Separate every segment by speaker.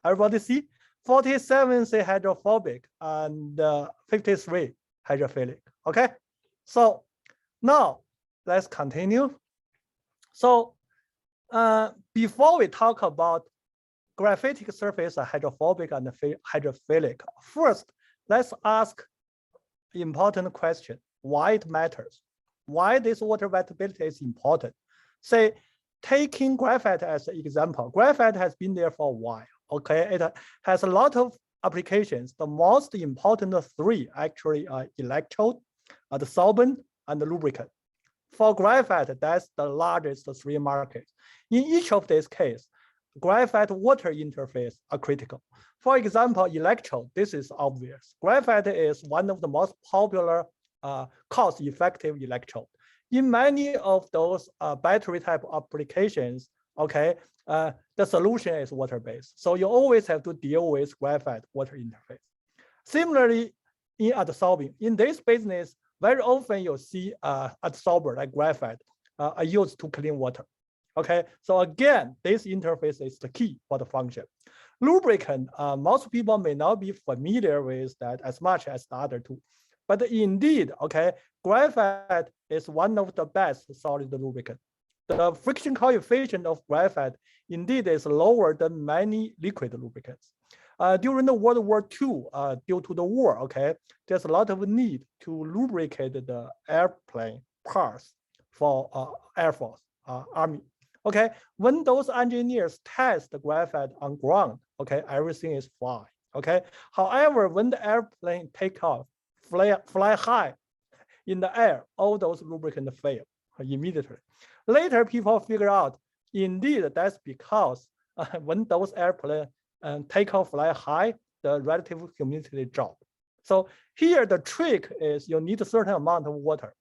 Speaker 1: Everybody see? 47 say hydrophobic and 53 hydrophilic. Okay, so now let's continue. So before we talk about graphitic surface are hydrophobic and hydrophilic, first let's ask important question: why it matters? Why this water wettability is important? Say, taking graphite as an example, graphite has been there for a while. Okay, it has a lot of applications. The most important three actually are electrode, the solvent, and the lubricant. For graphite, that's the largest three markets. In each of these cases, graphite water interface are critical. For example, electrode, this is obvious. Graphite is one of the most popular cost-effective electrode. In many of those battery type applications, okay, the solution is water-based. So you always have to deal with graphite water interface. Similarly, in adsorbing, in this business, very often you'll see adsorber like graphite are used to clean water. Okay, so again, this interface is the key for the function. Lubricant, most people may not be familiar with that as much as the other two, but indeed, okay, graphite is one of the best solid lubricant. The friction coefficient of graphite indeed is lower than many liquid lubricants. During the World War II, due to the war, okay, there's a lot of need to lubricate the airplane parts for Air Force, Army. Okay, when those engineers test the graphite on ground, okay, everything is fine. Okay, however, when the airplane take off, fly high in the air, all those lubricants fail immediately. Later, people figure out, indeed, that's because when those airplanes take off, fly high, the relative humidity drop. So here, the trick is you need a certain amount of water,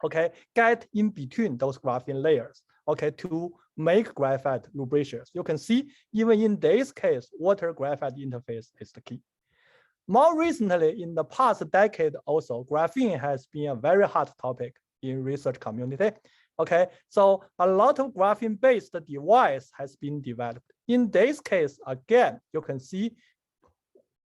Speaker 1: okay, get in between those graphene layers, okay, to make graphite lubricious. You can see, even in this case, water-graphite interface is the key. More recently, in the past decade also, graphene has been a very hot topic in research community. Okay, so a lot of graphene-based device has been developed. In this case, again, you can see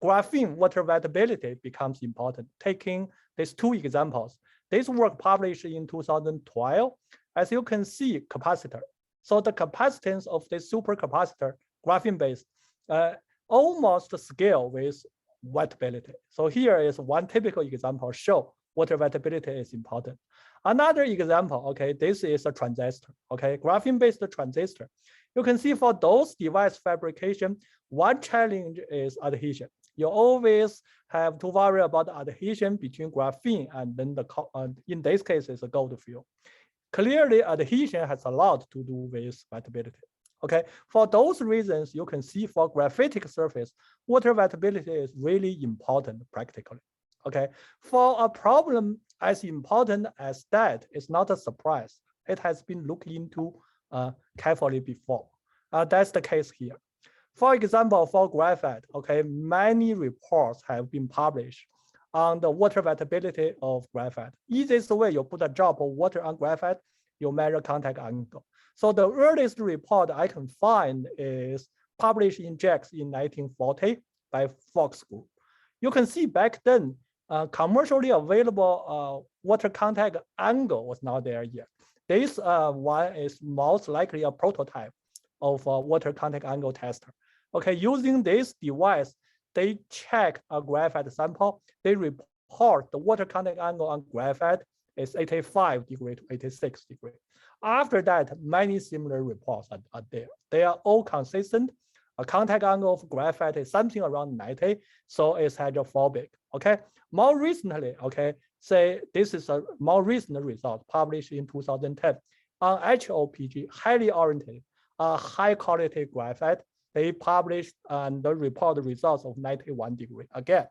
Speaker 1: graphene water wettability becomes important. Taking these two examples, this work published in 2012, as you can see, capacitor. So the capacitance of this supercapacitor, graphene-based, almost scale with wettability. So here is one typical example show water wettability is important. Another example, okay, this is a transistor, okay, graphene-based transistor. You can see for those device fabrication, one challenge is adhesion. You always have to worry about the adhesion between graphene and then the, in this case, it's a gold field. Clearly, adhesion has a lot to do with wettability. Okay, for those reasons, you can see for graphitic surface, water wettability is really important practically. Okay, for a problem as important as that, it's not a surprise. It has been looked into carefully before. That's the case here. For example, for graphite, okay, many reports have been published on the water wettability of graphite. Easiest way, you put a drop of water on graphite, you measure contact angle. So the earliest report I can find is published in JACS in 1940 by Fox Group. You can see back then, commercially available water contact angle was not there yet. This one is most likely a prototype of a water contact angle tester. Okay, using this device, they check a graphite sample. They report the water contact angle on graphite is 85 degrees to 86 degrees. After that, many similar reports are there. They are all consistent. A contact angle of graphite is something around 90, so it's hydrophobic. Okay, more recently, okay, say this is a more recent result published in 2010 on HOPG, highly oriented, high quality graphite. They published and report the results of 91 degree. Again,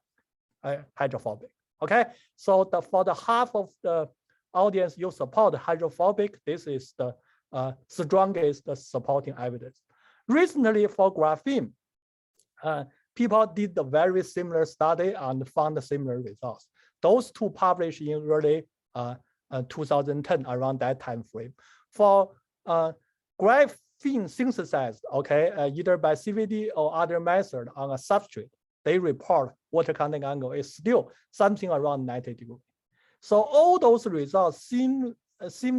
Speaker 1: hydrophobic. Okay, so for the half of the audience you support hydrophobic, this is the strongest supporting evidence. Recently for graphene, people did a very similar study and found similar results. Those two published in early 2010, around that time frame. For graphene synthesized, okay, either by CVD or other method on a substrate, they report water contact angle is still something around 90 degrees. So all those results seem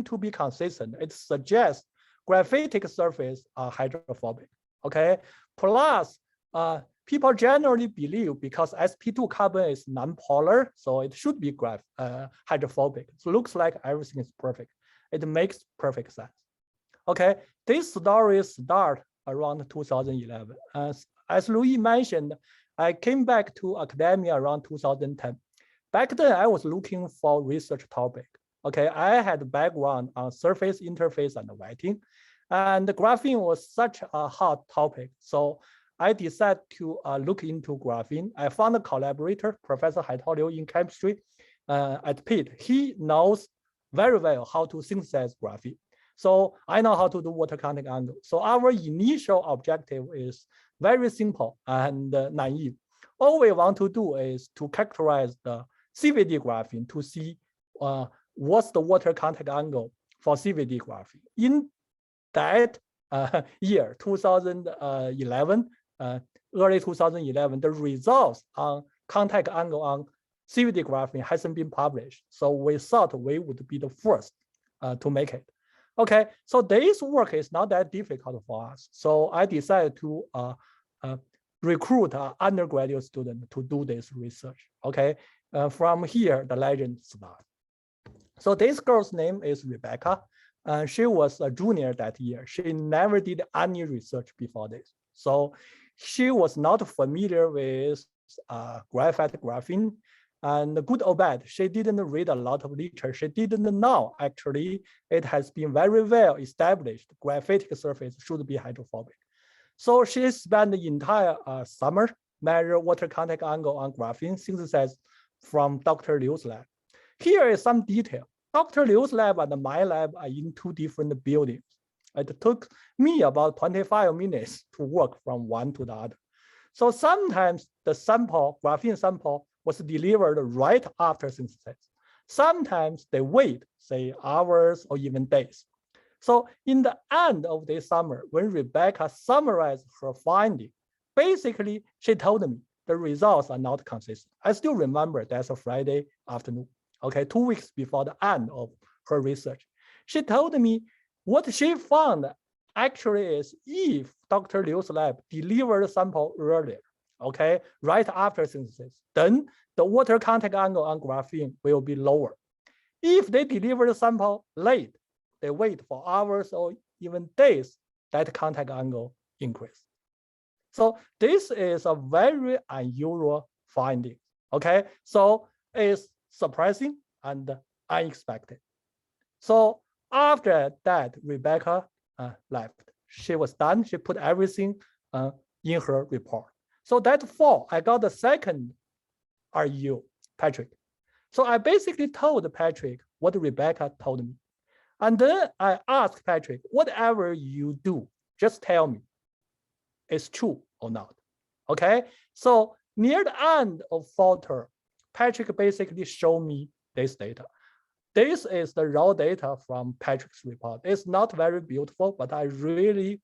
Speaker 1: to be consistent. It suggests graphitic surfaces are hydrophobic, okay? Plus, people generally believe because sp2 carbon is non-polar, so it should be hydrophobic. So it looks like everything is perfect. It makes perfect sense. Okay, this story starts around 2011. As Louis mentioned, I came back to academia around 2010. Back then, I was looking for research topic. Okay, I had background on surface interface and wetting, and graphene was such a hot topic. So I decided to look into graphene. I found a collaborator, Professor Haitao Liu in chemistry at Pitt. He knows very well how to synthesize graphene. So I know how to do water contact angle. So our initial objective is very simple and naive. All we want to do is to characterize the CVD graphene to see what's the water contact angle for CVD graphene. In that year, 2011, early 2011, the results on contact angle on CVD graphene hasn't been published. So we thought we would be the first to make it. Okay, so this work is not that difficult for us. So I decided to recruit an undergraduate student to do this research. Okay, from here, the legend starts. So this girl's name is Rebecca. She was a junior that year. She never did any research before this. So she was not familiar with graphite graphene. And good or bad, she didn't read a lot of literature. She didn't know, actually, it has been very well established graphitic surface should be hydrophobic. So she spent the entire summer measure water contact angle on graphene synthesized from Dr. Liu's lab. Here is some detail. Dr. Liu's lab and my lab are in two different buildings. It took me about 25 minutes to walk from one to the other. So sometimes the sample, graphene sample, was delivered right after synthesis. Sometimes they wait, say hours or even days. So in the end of this summer, when Rebecca summarized her finding, basically she told me the results are not consistent. I still remember that's a Friday afternoon, okay, 2 weeks before the end of her research. She told me what she found actually is if Dr. Liu's lab delivered sample earlier, okay, right after synthesis, then the water contact angle on graphene will be lower. If they deliver the sample late, they wait for hours or even days, that contact angle increase. So this is a very unusual finding, okay? So it's surprising and unexpected. So after that, Rebecca left. She was done. She put everything in her report. So that fall, I got the second RU, Patrick. So I basically told Patrick what Rebecca told me. And then I asked Patrick, whatever you do, just tell me it's true or not, okay? So near the end of fall term, Patrick basically showed me this data. This is the raw data from Patrick's report. It's not very beautiful, but I really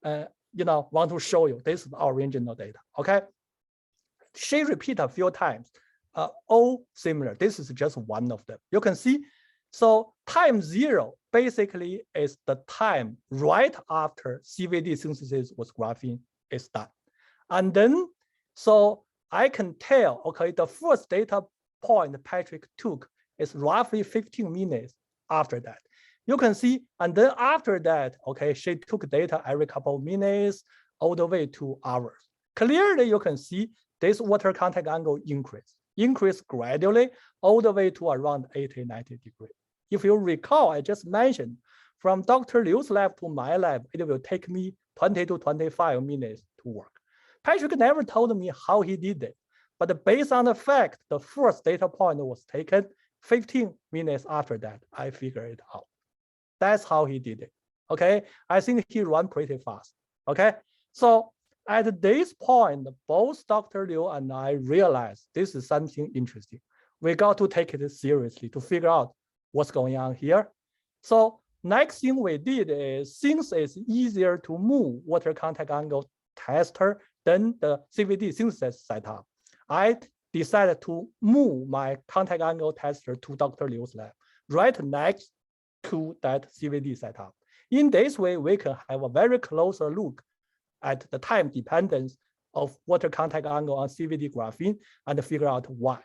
Speaker 1: want to show you this is the original data, okay? She repeated a few times, all similar. This is just one of them. You can see, so time 0 basically is the time right after CVD synthesis with graphene is done. And then, so I can tell, okay, the first data point Patrick took is roughly 15 minutes after that. You can see, and then after that, okay, she took data every couple of minutes all the way to hours. Clearly, you can see this water contact angle increase gradually all the way to around 80, 90 degrees. If you recall, I just mentioned from Dr. Liu's lab to my lab, it will take me 20 to 25 minutes to work. Patrick never told me how he did it, but based on the fact the first data point was taken 15 minutes after that, I figured it out. That's how he did it, okay? I think he ran pretty fast, okay? So at this point, both Dr. Liu and I realized this is something interesting. We got to take it seriously to figure out what's going on here. So Next thing we did is, since it's easier to move water contact angle tester than the CVD synthesis setup, I decided to move my contact angle tester to Dr. Liu's lab, right next to that CVD setup. In this way, we can have a very closer look at the time dependence of water contact angle on CVD graphene and figure out why.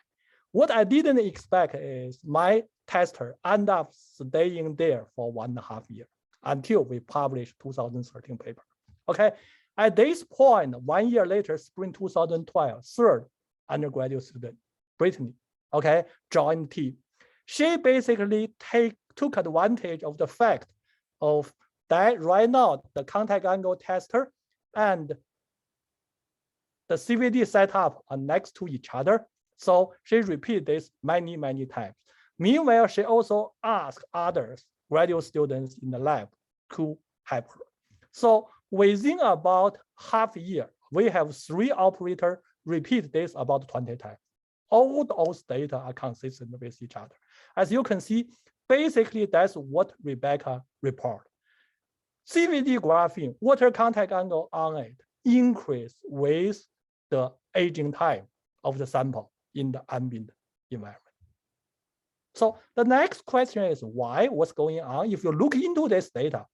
Speaker 1: What I didn't expect is my tester end up staying there for 1.5 years until we published 2013 paper. Okay, at this point, 1 year later, spring 2012, third undergraduate student, Brittany, okay, joined the team. She basically took advantage of the fact of that right now the contact angle tester and the CVD setup are next to each other. So she repeated this many, many times. Meanwhile, she also asked others, graduate students in the lab, to help her. So within about half a year, we have 3 operators repeat this about 20 times. All those data are consistent with each other. As you can see, basically that's what Rebecca reported. CVD graphene, water contact angle on it increase with the aging time of the sample in the ambient environment. So the next question is why, what's going on? If you look into this data,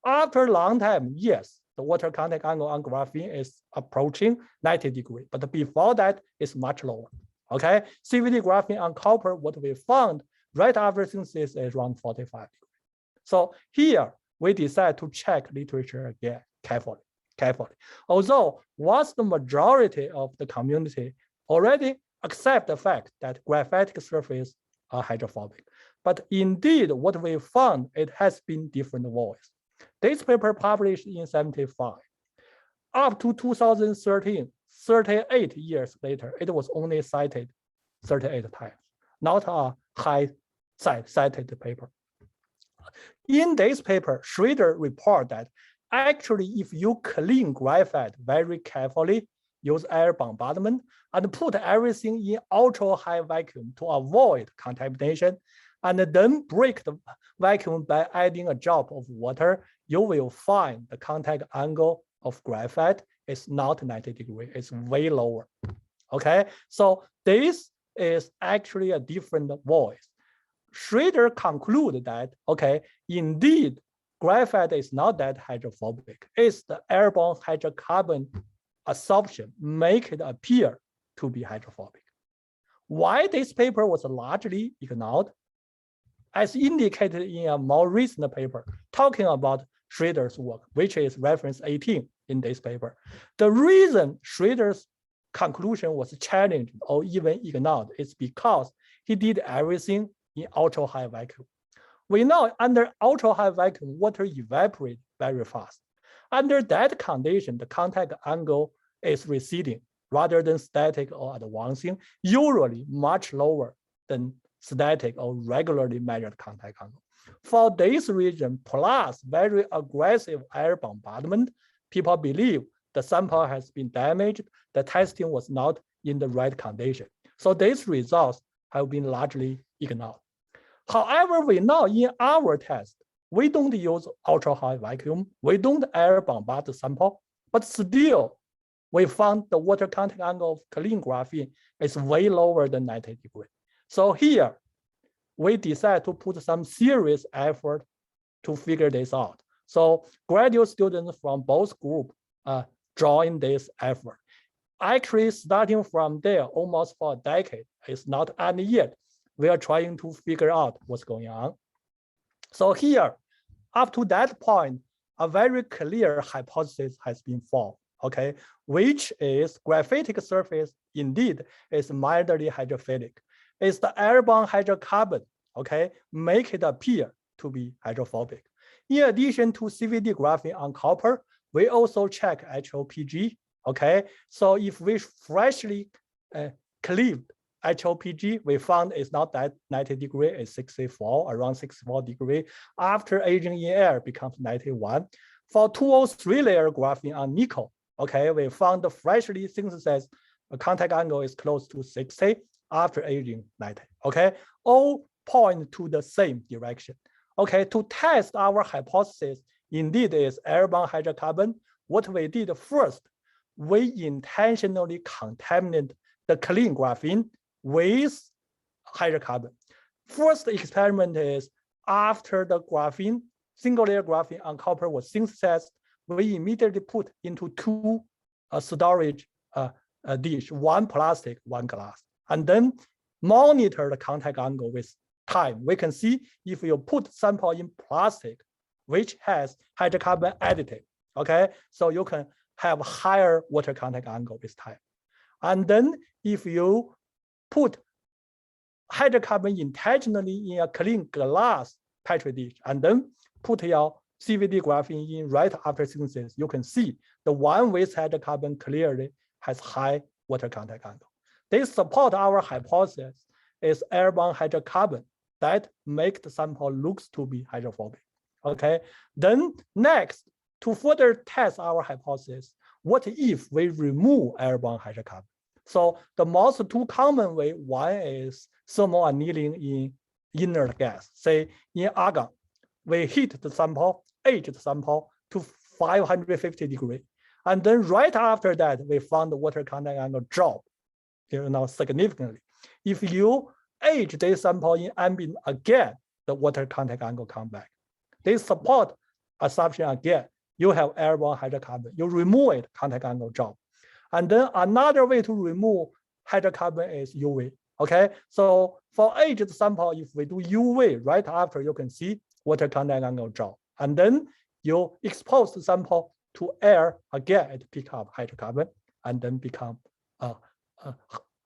Speaker 1: after a long time, yes, the water contact angle on graphene is approaching 90 degrees, but before that, it's much lower, okay? CVD graphene on copper, what we found right after synthesis is around 45 degrees. So here, we decide to check literature again carefully. Although what's the majority of the community already accept the fact that graphitic surface are hydrophobic. But indeed, what we found, it has been different voice. This paper published in 75. Up to 2013, 38 years later, it was only cited 38 times, not a high cited paper. In this paper, Schrader report that actually, if you clean graphite very carefully, use air bombardment, and put everything in ultra high vacuum to avoid contamination, and then break the vacuum by adding a drop of water, you will find the contact angle of graphite is not 90 degrees, it's way lower. Okay, so this is actually a different voice. Schrader concluded that, okay, indeed, graphite is not that hydrophobic. It's the airborne hydrocarbon absorption make it appear to be hydrophobic. Why this paper was largely ignored? As indicated in a more recent paper talking about Schrader's work, which is reference 18 in this paper. The reason Schrader's conclusion was challenged or even ignored is because he did everything in ultra high vacuum. We know under ultra high vacuum, water evaporates very fast. Under that condition, the contact angle is receding rather than static or advancing, usually much lower than static or regularly measured contact angle. For this reason, plus very aggressive air bombardment, people believe the sample has been damaged, the testing was not in the right condition. So these results have been largely ignored. However, we know in our test, we don't use ultra high vacuum, we don't air bombard the sample, but still we found the water contact angle of clean graphene is way lower than 90 degrees. So here, we decided to put some serious effort to figure this out. So graduate students from both groups joined this effort. Actually, starting from there, almost for a decade, it's not ended yet. We are trying to figure out what's going on. So here, up to that point, a very clear hypothesis has been formed, okay, which is graphitic surface indeed is mildly hydrophilic. It's the airborne hydrocarbon, okay, make it appear to be hydrophobic. In addition to CVD graphene on copper, we also check HOPG, okay? So if we freshly cleaved HOPG, we found it's not that 90 degrees, it's 64, around 64 degrees. After aging in air, it becomes 91. For 203 layer graphene on nickel, okay, we found the freshly synthesized contact angle is close to 60 after aging 90, okay? All point to the same direction. Okay, to test our hypothesis, indeed is airborne hydrocarbon. What we did first, we intentionally contaminate the clean graphene with hydrocarbon. First experiment is after the graphene, single layer graphene on copper was synthesized, we immediately put into two storage dish, one plastic, one glass, and then monitor the contact angle with time. We can see if you put sample in plastic, which has hydrocarbon additive, okay? So you can have higher water contact angle with time. And then if you put hydrocarbon intentionally in a clean glass petri dish and then put your CVD graphene in right after synthesis, you can see the one with hydrocarbon clearly has high water contact angle. They support our hypothesis is airborne hydrocarbon that make the sample looks to be hydrophobic. Okay, then next, to further test our hypothesis, what if we remove airborne hydrocarbon? So the most two common way, one is thermal annealing in inert gas. Say in argon, we heat the sample, age the sample to 550 degrees. And then right after that, we found the water contact angle drop, significantly. If you age this sample in ambient again, the water contact angle come back. They support assumption again, you have airborne hydrocarbon, you remove it, contact angle drop. And then another way to remove hydrocarbon is UV, okay? So for aged sample, if we do UV, right after you can see water contact angle drop. And then you expose the sample to air, again, it pick up hydrocarbon and then become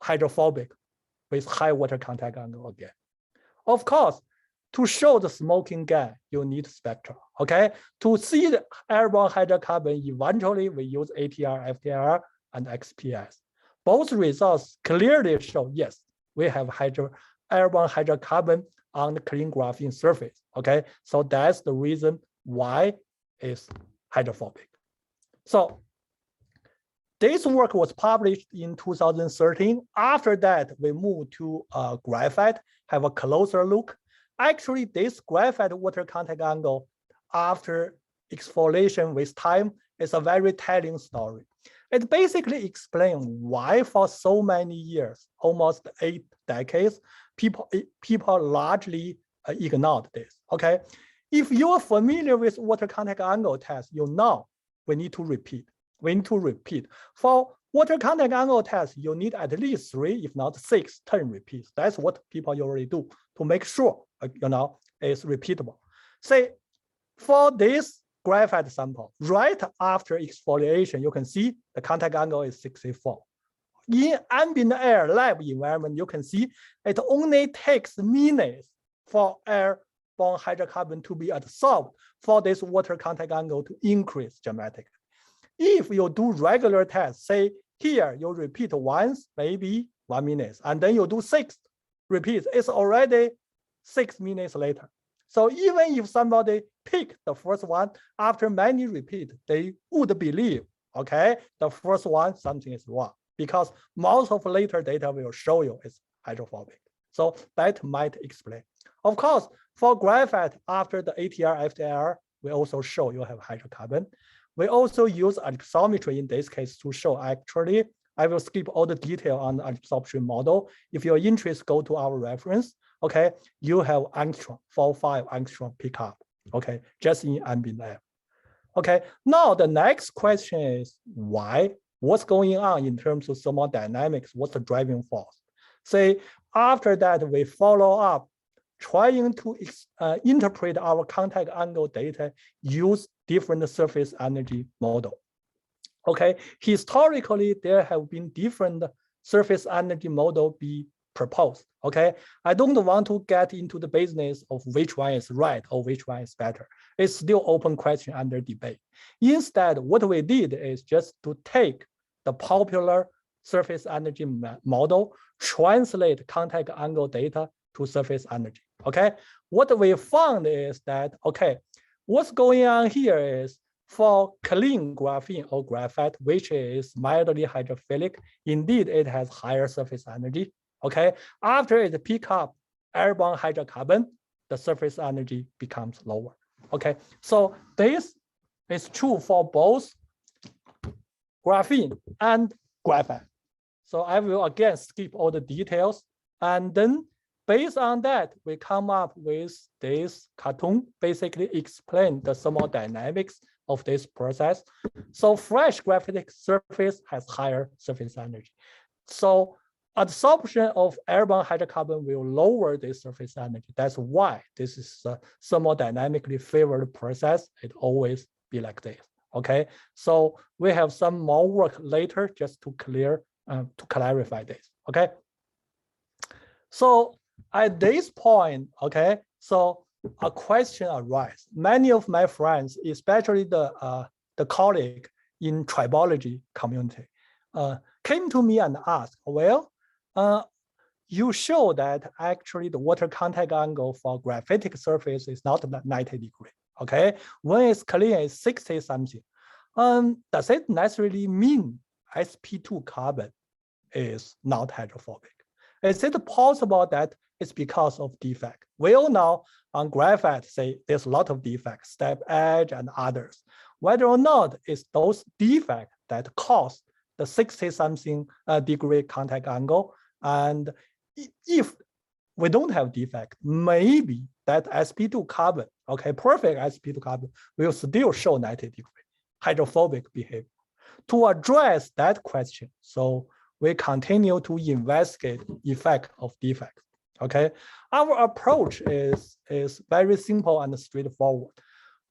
Speaker 1: hydrophobic with high water contact angle again. Of course, to show the smoking gas, you need spectra, okay? To see the airborne hydrocarbon, eventually we use ATR, FTIR, and XPS. Both results clearly show, yes, we have airborne hydrocarbon on the clean graphene surface, okay? So that's the reason why it's hydrophobic. So this work was published in 2013. After that, we moved to graphite, have a closer look. Actually, this graphite water contact angle after exfoliation with time is a very telling story. It basically explains why for so many years, almost 8 decades, people largely ignored this, okay? If you're familiar with water contact angle test, you know we need to repeat. For water contact angle test, you need at least 3, if not 6, 10 repeats. That's what people usually do to make sure, it's repeatable. Say, for this graphite sample, right after exfoliation, you can see the contact angle is 64. In ambient air lab environment, you can see it only takes minutes for airborne hydrocarbon to be absorbed for this water contact angle to increase dramatically. If you do regular tests, say here you repeat once, maybe 1 minute, and then you do 6 repeats, it's already 6 minutes later. So even if somebody pick the first one, after many repeats, they would believe, okay, the first one, something is wrong, because most of later data will show you it's hydrophobic. So that might explain. Of course, for graphite, after the ATR, FTIR, we also show you have hydrocarbon. We also use absorptiometry in this case to show actually, I will skip all the detail on the absorption model. If you're interested, go to our reference. Okay, you have angstrom, 4-5 angstrom pickup. Okay, just in ambient air. Okay, now the next question is why? What's going on in terms of thermodynamics? What's the driving force? Say after that, we follow up, trying to interpret our contact angle data, use different surface energy model. Okay, historically, there have been different surface energy model be proposed. Okay, I don't want to get into the business of which one is right or which one is better. It's still open question under debate. Instead, what we did is just to take the popular surface energy model, translate contact angle data to surface energy. Okay, what we found is that, okay, what's going on here is for clean graphene or graphite, which is mildly hydrophilic, indeed it has higher surface energy. Okay, after it pick up airborne hydrocarbon, the surface energy becomes lower. Okay, so this is true for both graphene and graphite. So I will again skip all the details, and then based on that, we come up with this cartoon, basically explain the thermodynamics of this process. So fresh graphitic surface has higher surface energy. So adsorption of airborne hydrocarbon will lower the surface energy. That's why this is a thermodynamically favored process. It always be like this. Okay, so we have some more work later just to clarify this. Okay, so at this point, okay, so a question arises. Many of my friends, especially the colleague in tribology community, came to me and asked, well, you show that actually the water contact angle for graphitic surface is not 90 degrees. Okay, when it's clean, it's 60 something. Does it necessarily mean sp2 carbon is not hydrophobic? Is it possible that it's because of defect? We all know on graphite, say there's a lot of defects, step edge and others. Whether or not it's those defects that cause the 60 something degree contact angle, and if we don't have defect, maybe that sp2 carbon, okay, perfect sp2 carbon will still show 90 degree hydrophobic behavior. To address that question, so we continue to investigate effect of defect. Okay, our approach is very simple and straightforward.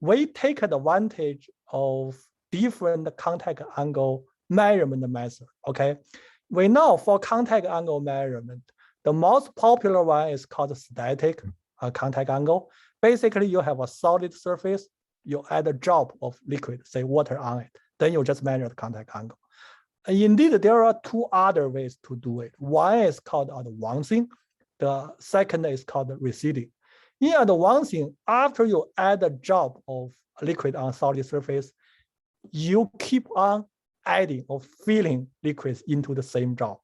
Speaker 1: We take advantage of different contact angle measurement method. Okay, we know for contact angle measurement, the most popular one is called static contact angle. Basically, you have a solid surface, you add a drop of liquid, say water on it, then you just measure the contact angle. Indeed, there are two other ways to do it. One is called advancing. The second is called receding. In advancing, after you add a drop of liquid on solid surface, you keep on adding or filling liquids into the same drop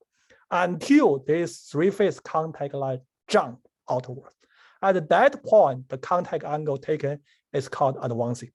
Speaker 1: until this three-phase contact line jump outwards. At that point, the contact angle taken is called advancing.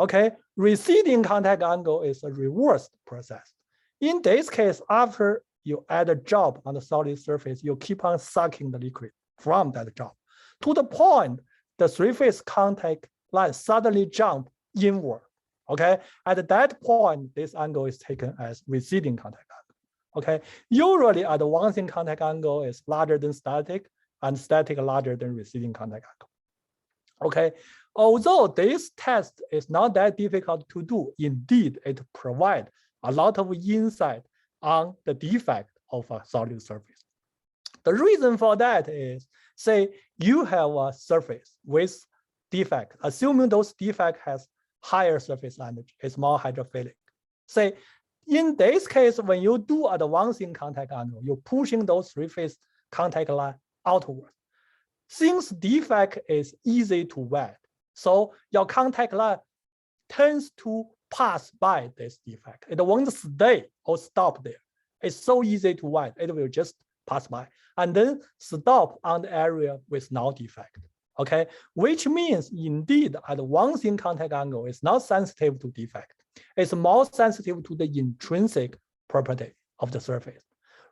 Speaker 1: Okay, receding contact angle is a reversed process. In this case, after you add a drop on the solid surface, you keep on sucking the liquid from that drop to the point the three-phase contact line suddenly jump inward. Okay, at that point, this angle is taken as receding contact angle. Okay, usually advancing contact angle is larger than static and static larger than receding contact angle. Okay, although this test is not that difficult to do, indeed it provides a lot of insight on the defect of a solid surface. The reason for that is, say you have a surface with defect, assuming those defect has higher surface energy, it's more hydrophilic. Say in this case, when you do advancing contact angle, you're pushing those three-phase contact line outward. Since defect is easy to wet, so your contact line tends to pass by this defect. It won't stay or stop there. It's so easy to wet, it will just pass by and then stop on the area with no defect. Okay, which means indeed advancing contact angle is not sensitive to defect. It's more sensitive to the intrinsic property of the surface.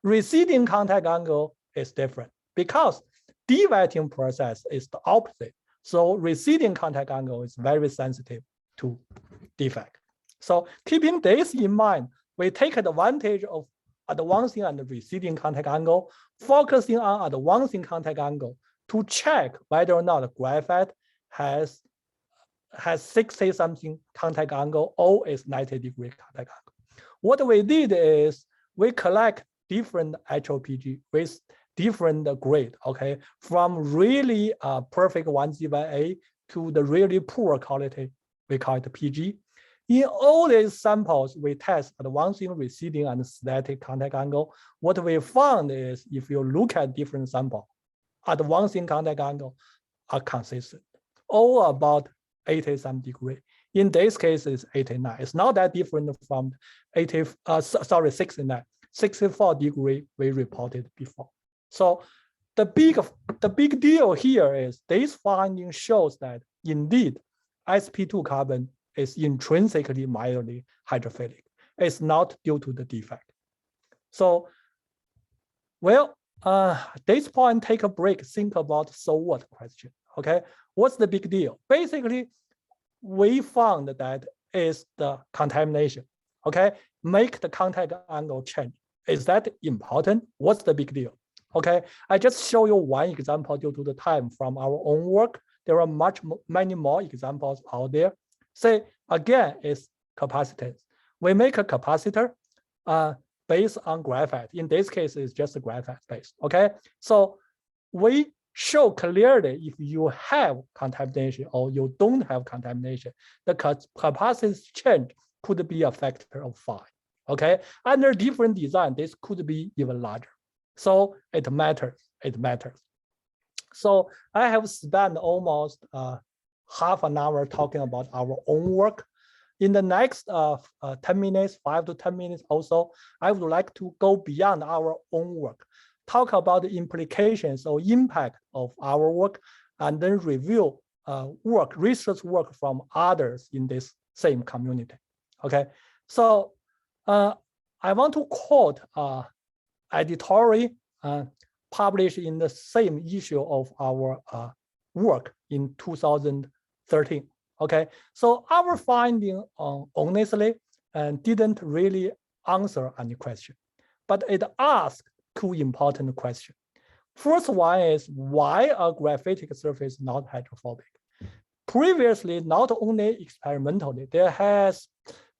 Speaker 1: Receding contact angle is different because de-wetting process is the opposite. So receding contact angle is very sensitive to defect. So keeping this in mind, we take advantage of advancing and receding contact angle, focusing on advancing contact angle to check whether or not graphite has 60 something contact angle or is 90 degree contact angle. What we did is we collect different HOPG with different grade, okay, from really perfect 1G1A to the really poor quality, we call it PG. In all these samples, we test advancing, receding, and static contact angle. What we found is if you look at different samples, advancing contact angle are consistent, all about 80 some degree. In this case, it's 89. It's not that different from 69, 64 degree we reported before. So the big deal here is this finding shows that indeed sp2 carbon is intrinsically mildly hydrophilic. It's not due to the defect. So, well, this point, take a break, think about so what question, okay? What's the big deal? Basically, we found that is the contamination, okay? Make the contact angle change. Is that important? What's the big deal? Okay, I just show you one example due to the time from our own work. There are many more examples out there. Say again, is capacitance. We make a capacitor based on graphite. In this case, it's just a graphite base. Okay, so we show clearly if you have contamination or you don't have contamination, the capacitance change could be a factor of 5. Okay, under different design, this could be even larger. So it matters, it matters. So I have spent almost half an hour talking about our own work. In the next 10 minutes, 5 to 10 minutes also, I would like to go beyond our own work, talk about the implications or impact of our work, and then review research work from others in this same community. Okay, so I want to quote editorial published in the same issue of our work in 2013. Okay, so our finding honestly didn't really answer any question, but it asked 2 important questions. First one is why a graphitic surface is not hydrophobic? Previously, not only experimentally, there has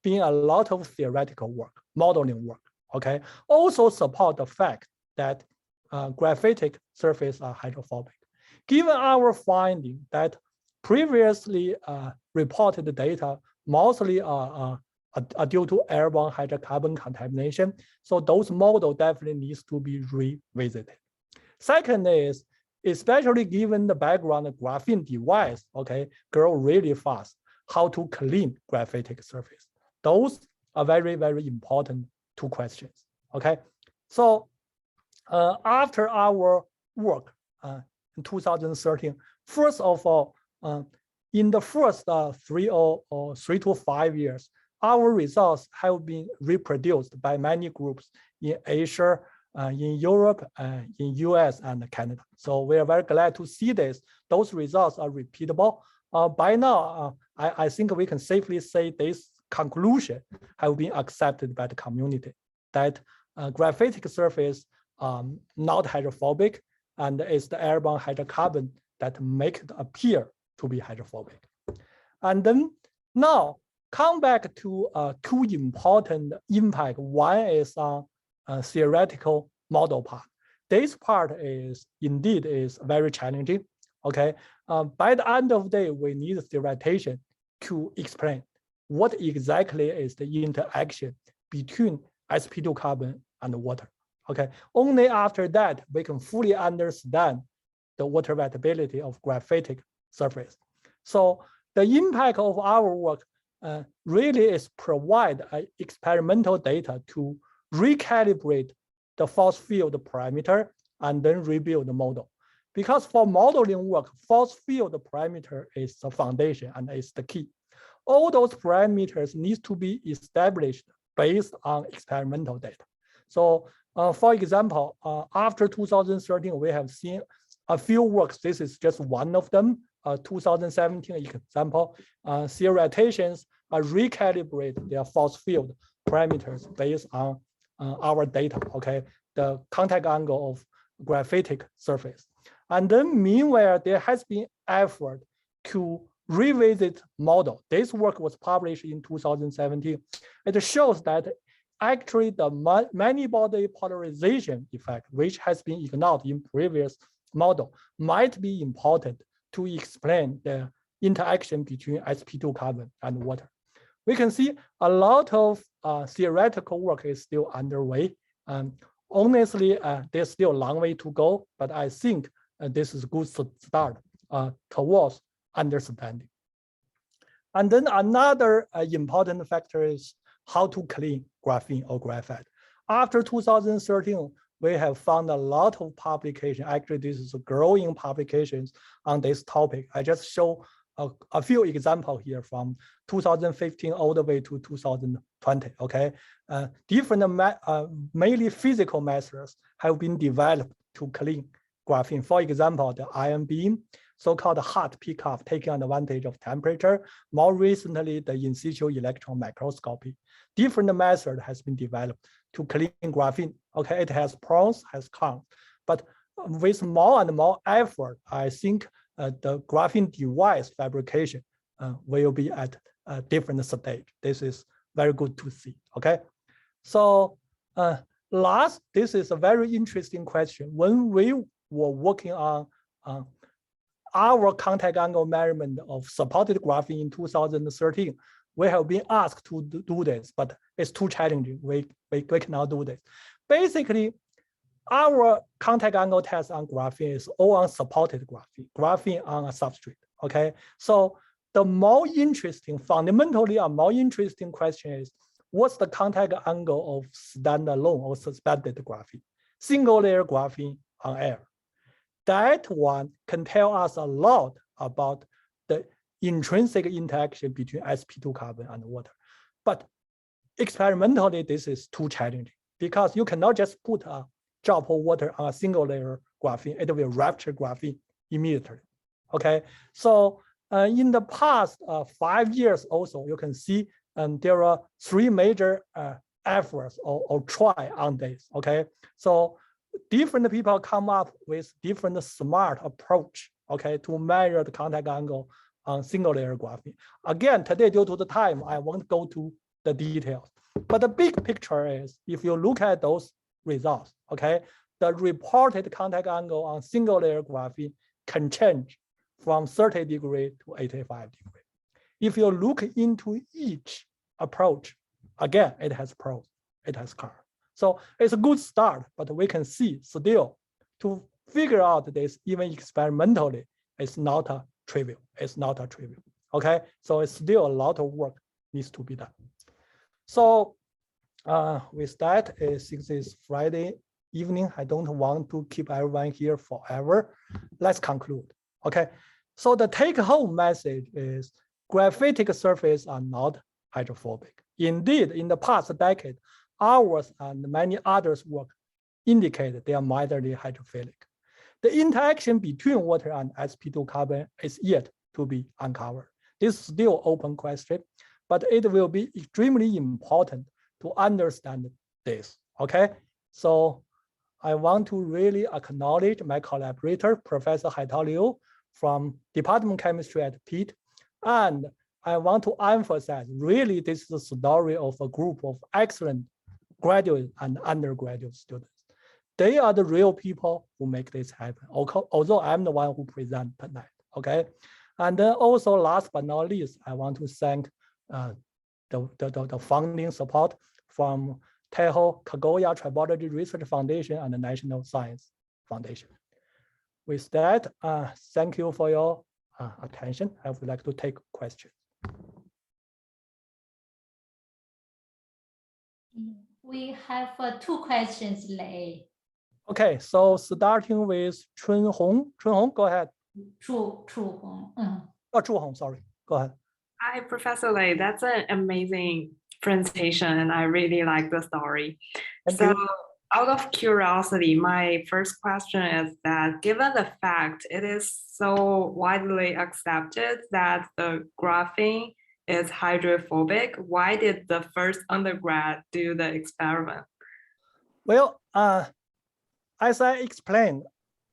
Speaker 1: been a lot of theoretical work, modeling work. Okay, also support the fact that graphitic surfaces are hydrophobic. Given our finding that previously reported data mostly are due to airborne hydrocarbon contamination, so those models definitely needs to be revisited. Second is, especially given the background of graphene device, okay, grow really fast, how to clean graphitic surface. Those are very, very important 2 questions, okay? So after our work in 2013, first of all, in the first 3 to 5 years, our results have been reproduced by many groups in Asia, in Europe, in US and Canada. So we are very glad to see this. Those results are repeatable. By now, I think we can safely say this conclusion have been accepted by the community, that graphitic surface not hydrophobic, and it's the airborne hydrocarbon that make it appear to be hydrophobic. And then now come back to 2 important impact. One is on theoretical model part. This part is indeed very challenging. Okay, by the end of the day, we need theoretician to explain what exactly is the interaction between sp2 carbon and water. Okay, only after that we can fully understand the water wettability of graphitic surface. So the impact of our work really is provide experimental data to recalibrate the force field parameter and then rebuild the model. Because for modeling work, force field parameter is the foundation and is the key. All those parameters need to be established based on experimental data. So for example, after 2013, we have seen a few works. This is just one of them. 2017 example, theoreticians recalibrate their force field parameters based on our data, okay, the contact angle of graphitic surface. And then meanwhile, there has been effort to revisit model. This work was published in 2017. It shows that actually the many-body polarization effect, which has been ignored in previous model, might be important to explain the interaction between sp2 carbon and water. We can see a lot of theoretical work is still underway. Honestly, there's still a long way to go, but I think this is a good start towards understanding. And then another important factor is how to clean graphene or graphite. After 2013, we have found a lot of publication. Actually, this is growing publications on this topic. I just show a few examples here from 2015 all the way to 2020, okay? Different, mainly physical methods have been developed to clean graphene. For example, the ion beam, so-called hot pickup, taking advantage of temperature. More recently, the in situ electron microscopy. Different method has been developed to clean graphene. Okay, it has pros, has cons, but with more and more effort, I think the graphene device fabrication will be at a different stage. This is very good to see. Okay, so last, this is a very interesting question. When we were working on our contact angle measurement of supported graphene in 2013, we have been asked to do this, but it's too challenging. We cannot do this. Basically, our contact angle test on graphene is all on supported graphene on a substrate, okay? So the more interesting, fundamentally a more interesting question is, what's the contact angle of standalone or suspended graphene? Single layer graphene on air. That one can tell us a lot about the intrinsic interaction between sp2 carbon and water. But experimentally, this is too challenging because you cannot just put a drop of water on a single layer graphene. It will rupture graphene immediately. Okay, so in the past 5 years also, you can see there are 3 major efforts or try on this. Okay, so different people come up with different smart approach, okay, to measure the contact angle on single layer graphene. Again, today, due to the time, I won't go to the details. But the big picture is, if you look at those results, okay, the reported contact angle on single layer graphene can change from 30 degrees to 85 degrees. If you look into each approach, again, it has pros, it has cons. So it's a good start, but we can see still to figure out this even experimentally, it's not a trivial. It's not a trivial. Okay, so it's still a lot of work needs to be done. So with that, since it's Friday evening, I don't want to keep everyone here forever. Let's conclude. Okay, so the take-home message is graphitic surfaces are not hydrophobic. Indeed, in the past decade, ours and many others' work indicate they are mildly hydrophilic. The interaction between water and sp2 carbon is yet to be uncovered. This is still open question, but it will be extremely important to understand this, okay? So I want to really acknowledge my collaborator, Professor Haitao Liu from Department of Chemistry at Pitt, and I want to emphasize, really, this is a story of a group of excellent graduate and undergraduate students. They are the real people who make this happen, although I'm the one who present tonight, okay? And then also, last but not least, I want to thank the funding support from Taiho Kagoya Tribology Research Foundation and the National Science Foundation. With that, thank you for your attention. I would like to take questions.
Speaker 2: We have 2 questions, Lei.
Speaker 1: Okay, so starting with Chun Hong. Chun Hong, go ahead.
Speaker 2: Chu Hong.
Speaker 1: Oh, Chu Hong, sorry. Go ahead.
Speaker 3: Hi, Professor Lei. That's an amazing presentation, and I really like the story.
Speaker 1: Thank you.
Speaker 3: Out of curiosity, my first question is that given the fact it is so widely accepted that the graphene is hydrophobic, why did the first undergrad do the experiment?
Speaker 1: Well, as I explained,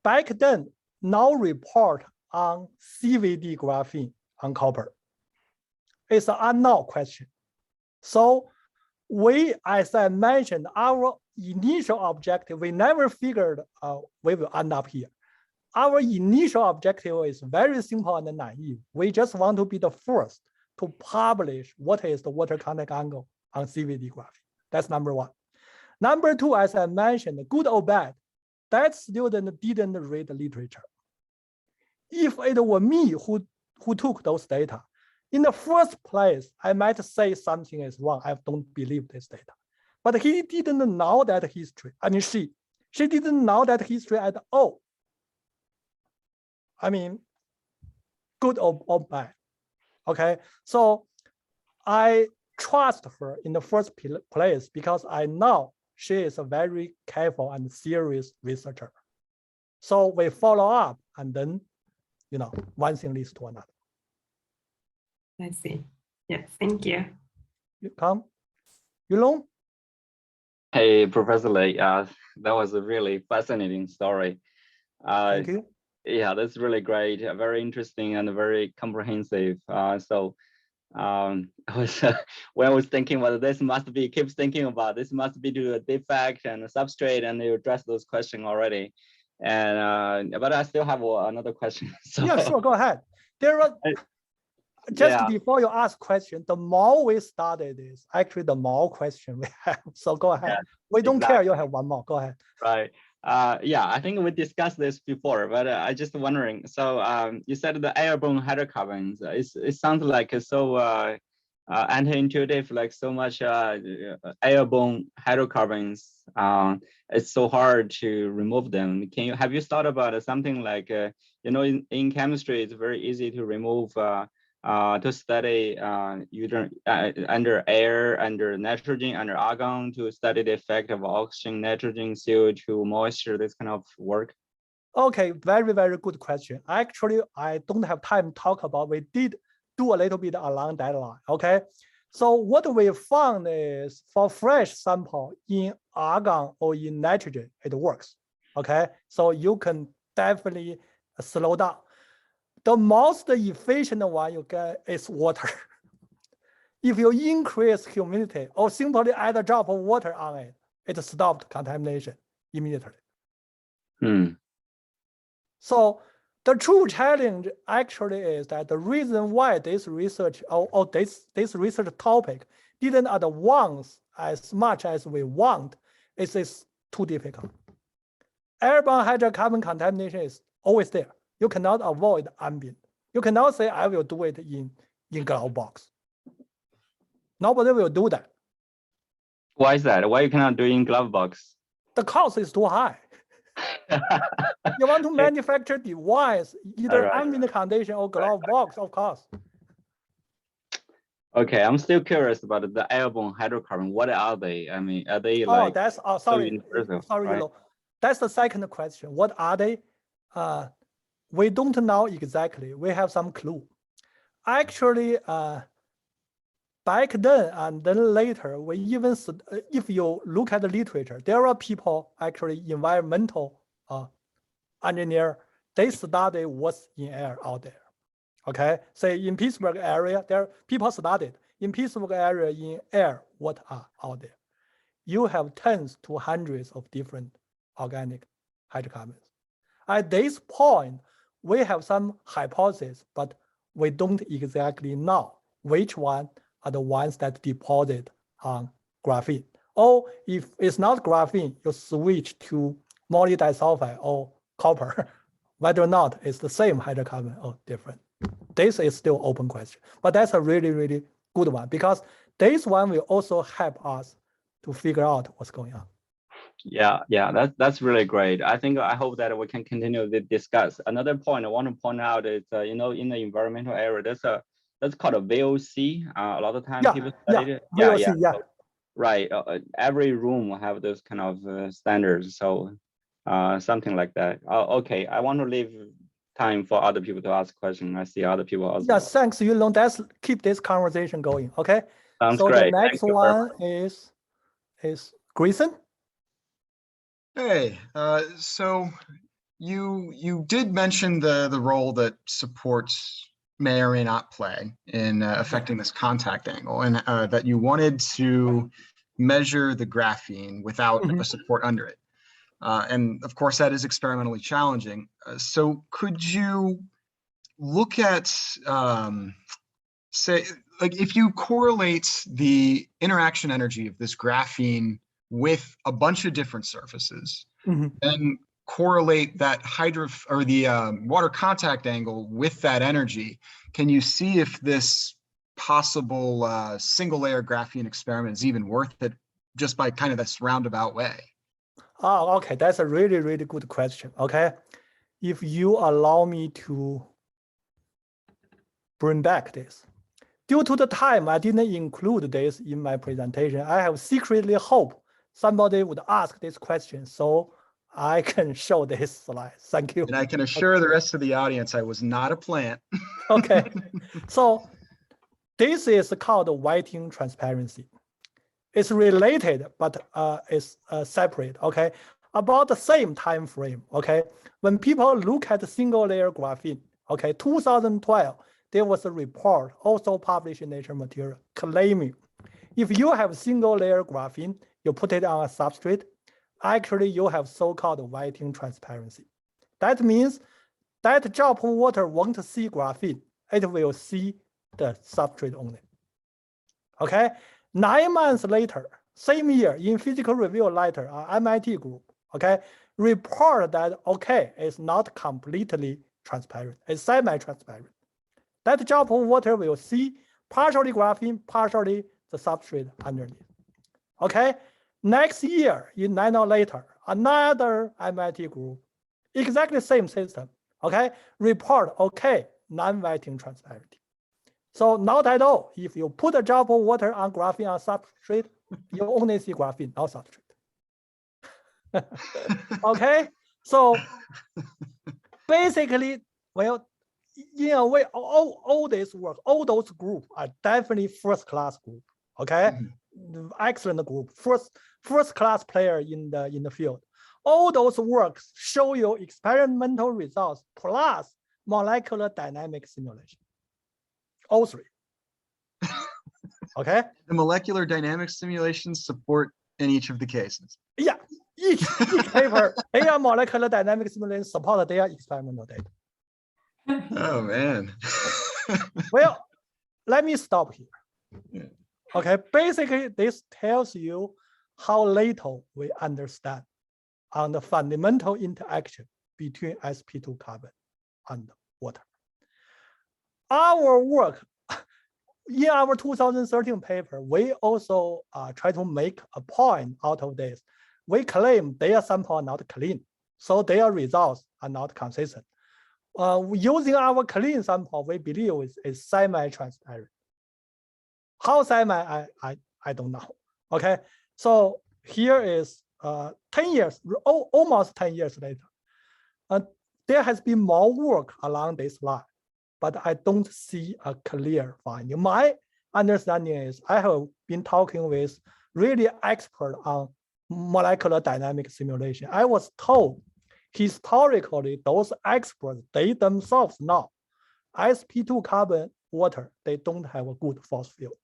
Speaker 1: back then, no report on CVD graphene on copper. It's an unknown question. So we, as I mentioned, our initial objective, we never figured we will end up here. Our initial objective is very simple and naive. We just want to be the first to publish what is the water contact angle on CVD graphene. That's number 1. Number 2, as I mentioned, good or bad, that student didn't read the literature. If it were me who took those data, in the first place, I might say something is wrong. I don't believe this data. But he didn't know that history. I mean, She didn't know that history at all. I mean, good or bad. Okay, so I trust her in the first place because I know she is a very careful and serious researcher. So we follow up, and then, one thing leads to another.
Speaker 3: I see. Yes, thank you.
Speaker 1: You come, Yulong?
Speaker 4: Hey, Professor Lei, that was a really fascinating story.
Speaker 1: Thank you.
Speaker 4: Yeah, that's really great, very interesting and very comprehensive. I was when I was thinking about this keeps thinking about this must be to a defect and a substrate, and you addressed those questions already. And but I still have another question. So,
Speaker 1: yeah, sure, go ahead. There are just before you ask question, the more we study this, actually the more question we have. So go ahead.
Speaker 4: Yeah,
Speaker 1: we don't care. You have one more. Go ahead.
Speaker 4: Right. Yeah, I think we discussed this before, but I just wondering. So you said the airborne hydrocarbons. It sounds like so anti-intuitive, like so much airborne hydrocarbons. It's so hard to remove them. Have you thought about something like in chemistry, it's very easy to remove to study under air, under nitrogen, under argon, to study the effect of oxygen, nitrogen, CO2, moisture, this kind of work?
Speaker 1: Okay, very, very good question. Actually, I don't have time to talk about. We did do a little bit along that line, okay? So what we found is for fresh sample in argon or in nitrogen, it works, okay? So you can definitely slow down. The most efficient one you get is water. If you increase humidity or simply add a drop of water on it, it stopped contamination immediately. So the true challenge actually is that the reason why this research or this research topic didn't advance as much as we want is it's too difficult. Airborne hydrocarbon contamination is always there. You cannot avoid ambient. You cannot say, I will do it in glove box. Nobody will do that.
Speaker 4: Why is that? Why you cannot do it in glove box?
Speaker 1: The cost is too high. You want to manufacture device, either ambient condition or glove box, of course.
Speaker 4: Okay, I'm still curious about the airborne hydrocarbon. What are they? I mean, are they like?
Speaker 1: That's sorry, right? That's the second question. What are they? We don't know exactly. We have some clue. Actually, back then and then later, we even, if you look at the literature, there are people, actually environmental engineer, they study what's in air out there. Okay, say in Pittsburgh area, there people studied in Pittsburgh area in air, what are out there. You have tens to hundreds of different organic hydrocarbons. At this point, we have some hypotheses, but we don't exactly know which one are the ones that deposit on graphene. Or if it's not graphene, you switch to molybdenum or copper, whether or not it's the same hydrocarbon or different. This is still open question, but that's a really, really good one because this one will also help us to figure out what's going on.
Speaker 4: Yeah, that's really great. I hope that we can continue to discuss. Another point I want to point out is, in the environmental area, that's called a VOC. A lot of times people study it.
Speaker 1: VOC,
Speaker 4: So, right. Every room will have those kind of standards. So something like that. Okay, I want to leave time for other people to ask questions. I see other people also.
Speaker 1: Yeah, thanks, Yulong. Let's keep this conversation going. Okay.
Speaker 4: Sounds
Speaker 1: so
Speaker 4: great.
Speaker 1: The next one is Grayson.
Speaker 5: Hey, so you did mention the role that supports may or may not play in affecting this contact angle, and that you wanted to measure the graphene without a support under it. And of course, that is experimentally challenging. So could you look at, say, like if you correlate the interaction energy of this graphene with a bunch of different surfaces, and correlate that the water contact angle with that energy, can you see if this possible single layer graphene experiment is even worth it just by kind of this roundabout way?
Speaker 1: Oh, okay, that's a really, really good question. Okay, if you allow me to bring back this. Due to the time, I didn't include this in my presentation. I have secretly hope somebody would ask this question so I can show this slide. Thank you.
Speaker 5: And I can assure the rest of the audience, I was not a plant.
Speaker 1: Okay, so this is called whiting transparency. It's related, but it's separate, okay? About the same time frame, okay? When people look at single layer graphene, okay, 2012, there was a report also published in Nature Material claiming if you have single layer graphene, you put it on a substrate, actually you have so-called whiting transparency. That means that drop of water won't see graphene, it will see the substrate only. Okay, 9 months later, same year in physical review letter, MIT group, okay, report that, okay, it's not completely transparent, it's semi-transparent. That drop of water will see partially graphene, partially the substrate underneath. Okay, next year, in 9 months later, another MIT group, exactly same system, okay, report, okay, non-whiting transparency. So not at all. If you put a drop of water on graphene on substrate, you only see graphene, not substrate. Okay, so basically, well, in a way, all this work, all those groups are definitely first-class group. Okay, excellent group, first-class player in the field. All those works show you experimental results plus molecular dynamic simulation. All three. Okay.
Speaker 5: The molecular dynamics simulations support in each of the cases.
Speaker 1: Yeah, each paper, their molecular dynamic simulation support their experimental data.
Speaker 5: Oh man.
Speaker 1: Well, let me stop here.
Speaker 5: Yeah.
Speaker 1: Okay, basically this tells you how little we understand on the fundamental interaction between sp2 carbon and water. Our work, in our 2013 paper, we also try to make a point out of this. We claim their sample are not clean, so their results are not consistent. Using our clean sample, we believe is semi-transparent. How semi, I don't know. Okay, so here is 10 years, almost 10 years later. There has been more work along this line, but I don't see a clear finding. My understanding is I have been talking with really expert on molecular dynamic simulation. I was told historically those experts, they themselves know sp2 carbon water, they don't have a good force field.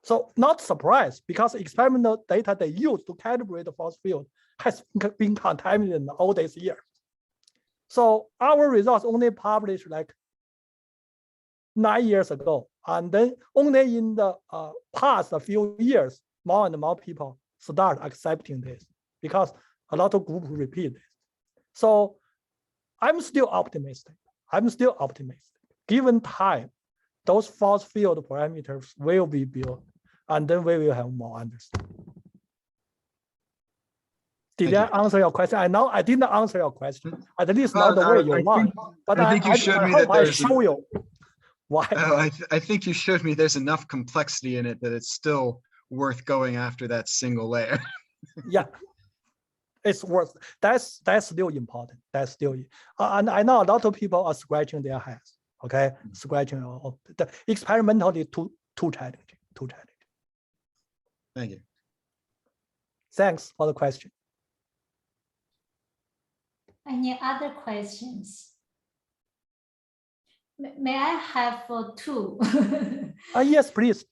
Speaker 1: So not surprised because experimental data they use to calibrate the force field has been contaminated all these years. So our results only published like 9 years ago. And then only in the past a few years, more and more people start accepting this because a lot of groups repeat this. So I'm still optimistic. Given time, those force field parameters will be built and then we will have more understanding. Did I answer your question? I know I didn't answer your question, at least not the way you want. But
Speaker 5: I think you showed me that
Speaker 1: I
Speaker 5: there's
Speaker 1: show you why.
Speaker 5: I think you showed me there's enough complexity in it that it's still worth going after that single layer.
Speaker 1: Yeah, it's worth. That's still important. That's still, and I know a lot of people are scratching their heads. Okay, scratching. The experimentally too challenging.
Speaker 5: Thank you.
Speaker 1: Thanks for the question.
Speaker 2: Any other questions? May I have two?
Speaker 1: Yes, please.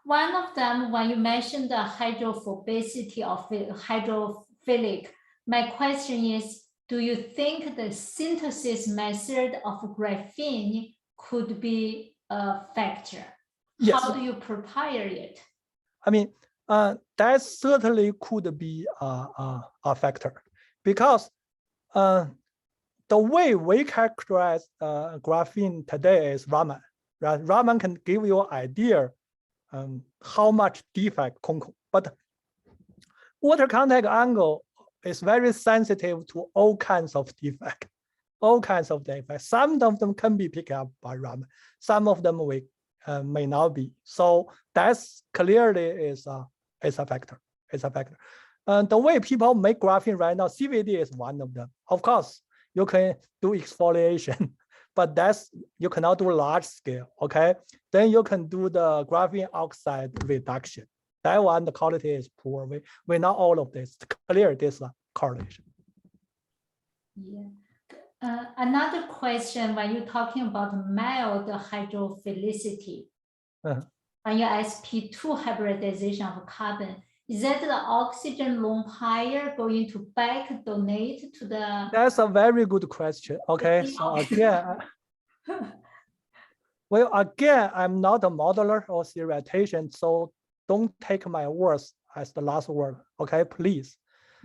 Speaker 2: One of them, when you mentioned the hydrophobicity of hydrophilic, my question is, do you think the synthesis method of graphene could be a factor?
Speaker 1: Yes.
Speaker 2: How do you prepare it?
Speaker 1: I mean, that certainly could be a factor because the way we characterize graphene today is Raman. Right? Raman can give you an idea how much defect, but water contact angle is very sensitive to all kinds of defects. All kinds of defects. Some of them can be picked up by Raman. Some of them may not be. So that's clearly is a factor. It's a factor. The way people make graphene right now, CVD is one of them. Of course, you can do exfoliation, but you cannot do large scale. Okay, then you can do the graphene oxide reduction. That one, the quality is poor. We know all of this. Clear this correlation.
Speaker 2: Yeah. Another question when you're talking about mild hydrophilicity, on your sp2 hybridization of carbon, is that the oxygen lone pair going to back donate to the?
Speaker 1: That's a very good question. Okay, so again, well, again, I'm not a modeler or theoretician, so don't take my words as the last word. Okay, please.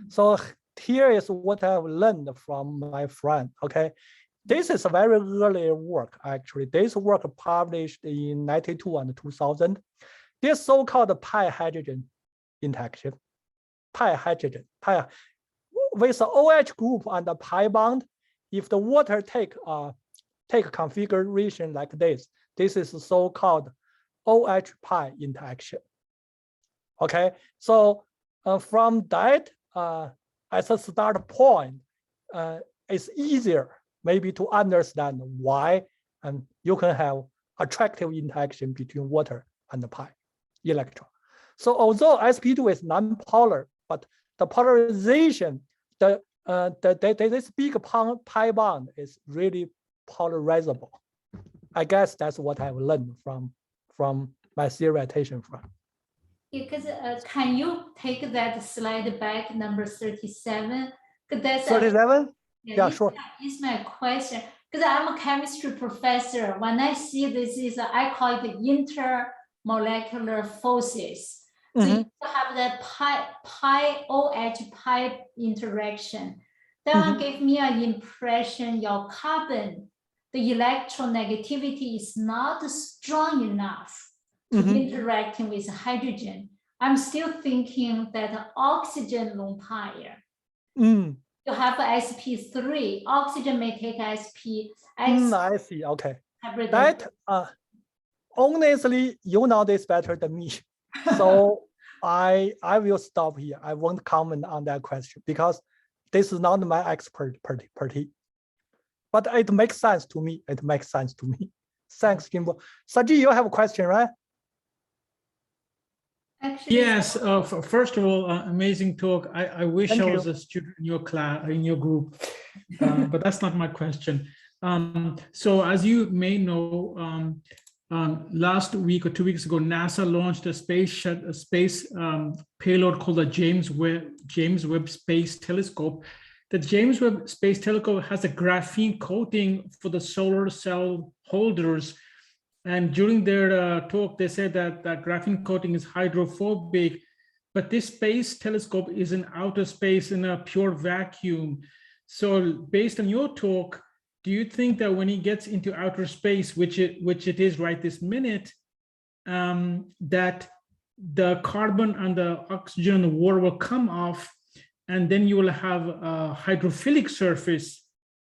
Speaker 1: So here is what I've learned from my friend. Okay, this is a very early work actually. This work published in 92 and 2000. This so-called pi hydrogen interaction, pi hydrogen, with the OH group and the pi bond. If the water take configuration like this, this is so-called OH pi interaction. Okay, so from that as a start point, it's easier maybe to understand why you can have attractive interaction between water and the pi electron. So although sp2 is non-polar, but the polarization, this big pi bond is really polarizable. I guess that's what I've learned from my theoretician friend.
Speaker 2: Because can you take that slide back, number 37? That's
Speaker 1: 37? Yeah, sure.
Speaker 2: Is my question, because I'm a chemistry professor. When I see this I call it intermolecular forces. So you have that pi OH pi interaction. That one gave me an impression your carbon, the electronegativity is not strong enough to interacting with hydrogen. I'm still thinking that oxygen lone pair. You have sp3. Oxygen may take sp.
Speaker 1: I see. Okay. That honestly, you know this better than me. So I will stop here. I won't comment on that question because this is not my expertise. But it makes sense to me. It makes sense to me. Thanks, Jimbo. Saji, you have a question, right?
Speaker 2: Actually,
Speaker 6: yes. First of all, amazing talk. I wish I was a student in your class, in your group, but that's not my question. So as you may know, last week or 2 weeks ago, NASA launched a space payload called the James Webb Space Telescope. The James Webb Space Telescope has a graphene coating for the solar cell holders. And during their talk, they said that graphene coating is hydrophobic, but this space telescope is in outer space in a pure vacuum. So based on your talk, do you think that when he gets into outer space, which it is right this minute, that the carbon and the oxygen and the water will come off, and then you will have a hydrophilic surface,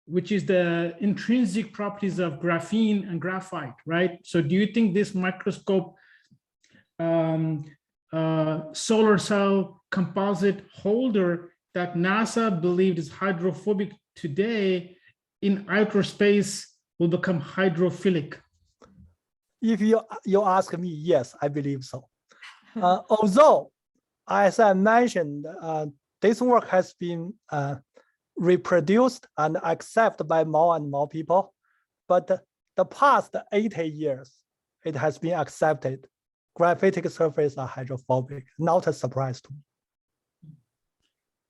Speaker 6: which is the intrinsic properties of graphene and graphite, right? So do you think this microscope solar cell composite holder that NASA believed is hydrophobic today in outer space will become hydrophilic?
Speaker 1: If you ask me, yes, I believe so. Although, as I mentioned, this work has been reproduced and accepted by more and more people, but the past 80 years, it has been accepted. Graphitic surfaces are hydrophobic, not a surprise to me.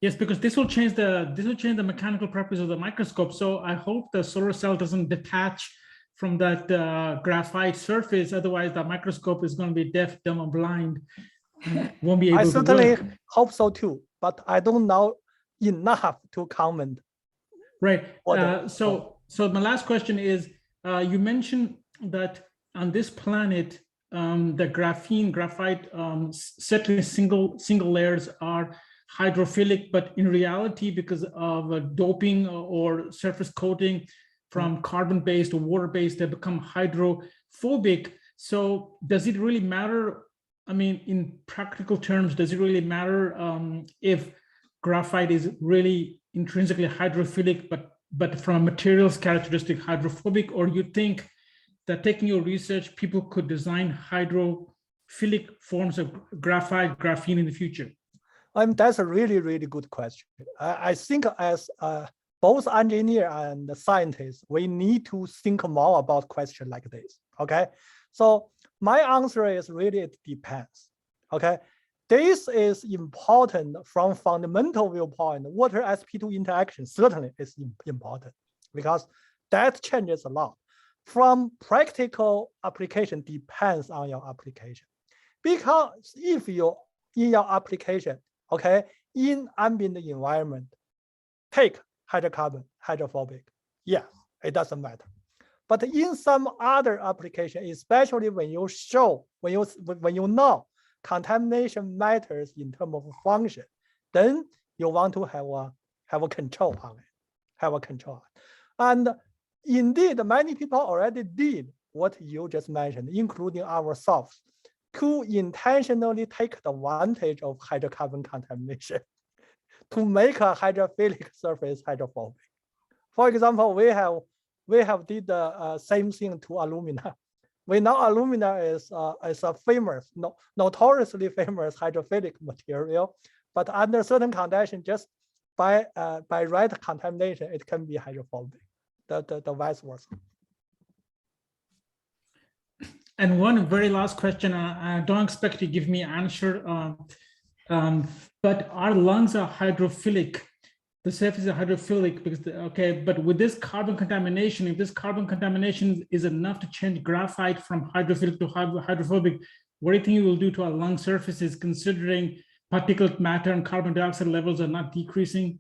Speaker 6: Yes, because this will change the mechanical properties of the microscope. So I hope the solar cell doesn't detach from that graphite surface. Otherwise, the microscope is going to be deaf, dumb, and blind. And won't be able
Speaker 1: I
Speaker 6: to
Speaker 1: certainly
Speaker 6: work.
Speaker 1: hope so too, but I don't know enough to comment.
Speaker 6: Right. So my last question is, you mentioned that on this planet, the graphite, certainly single layers are hydrophilic, but in reality, because of doping or surface coating from carbon-based or water-based, they become hydrophobic. So does it really matter? I mean, in practical terms, does it really matter if graphite is really intrinsically hydrophilic, but from a materials characteristic hydrophobic? Or you think that taking your research, people could design hydrophilic forms of graphene in the future?
Speaker 1: That's a really, really good question. I think as both engineer and scientists, we need to think more about questions like this, okay? So my answer is really, it depends, okay? This is important from fundamental viewpoint. Water sp2 interaction certainly is important because that changes a lot. From practical application depends on your application. Because if you, in your application, okay, in ambient environment, take hydrocarbon, hydrophobic, yes, it doesn't matter. But in some other application, especially when you show, when you know contamination matters in terms of function, then you want to have a control on it, have a control. And indeed, many people already did what you just mentioned, including ourselves, to intentionally take advantage of hydrocarbon contamination to make a hydrophilic surface hydrophobic. For example, we have did the same thing to alumina. We know alumina is a famous, notoriously famous hydrophilic material, but under certain conditions, just by right contamination, it can be hydrophobic. The vice versa.
Speaker 6: And one very last question, I don't expect you to give me an answer, but our lungs are hydrophilic. The surface is hydrophilic because, but with this carbon contamination, if this carbon contamination is enough to change graphite from hydrophilic to hydrophobic, what do you think it will do to our lung surfaces, considering particulate matter and carbon dioxide levels are not decreasing?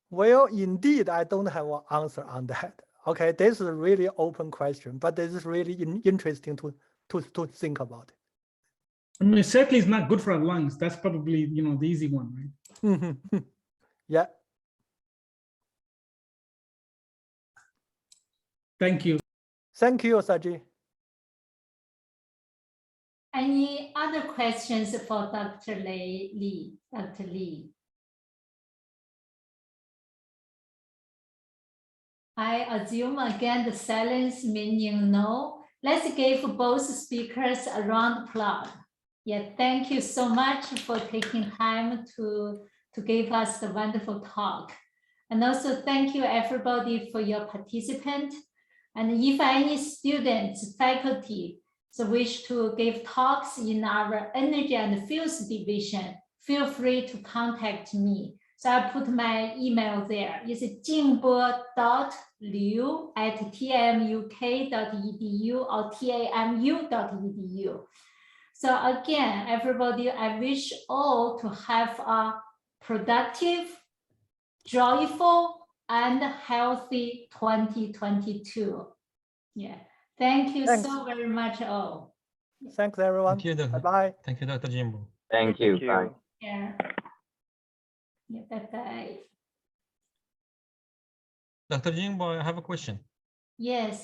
Speaker 1: Well, indeed, I don't have an answer on that. Okay, this is a really open question, but this is really interesting to think about it.
Speaker 6: I mean, certainly it's not good for our lungs. That's probably, the easy one, right?
Speaker 1: Yeah.
Speaker 6: Thank you.
Speaker 1: Thank you, Saji.
Speaker 2: Any other questions for Dr. Lei Li? Dr. Li? I assume again the silence meaning no. Let's give both speakers a round of applause. Yeah, thank you so much for taking time to give us the wonderful talk. And also thank you everybody for your participation. And if any students, faculty, wish to give talks in our energy and fields division, feel free to contact me. So I put my email there. It's jingbo.liu@tmuk.edu or tamu.edu. So again, everybody, I wish all to have a productive, joyful, and healthy 2022. Yeah. Thank you so very much all.
Speaker 1: Thanks, everyone.
Speaker 7: Thank you,
Speaker 1: Bye-bye.
Speaker 7: Thank you, Dr. Jimbo.
Speaker 4: Thank you. Bye.
Speaker 2: Yeah. Yeah, bye-bye.
Speaker 7: Dr. Jimbo, I have a question.
Speaker 2: Yes.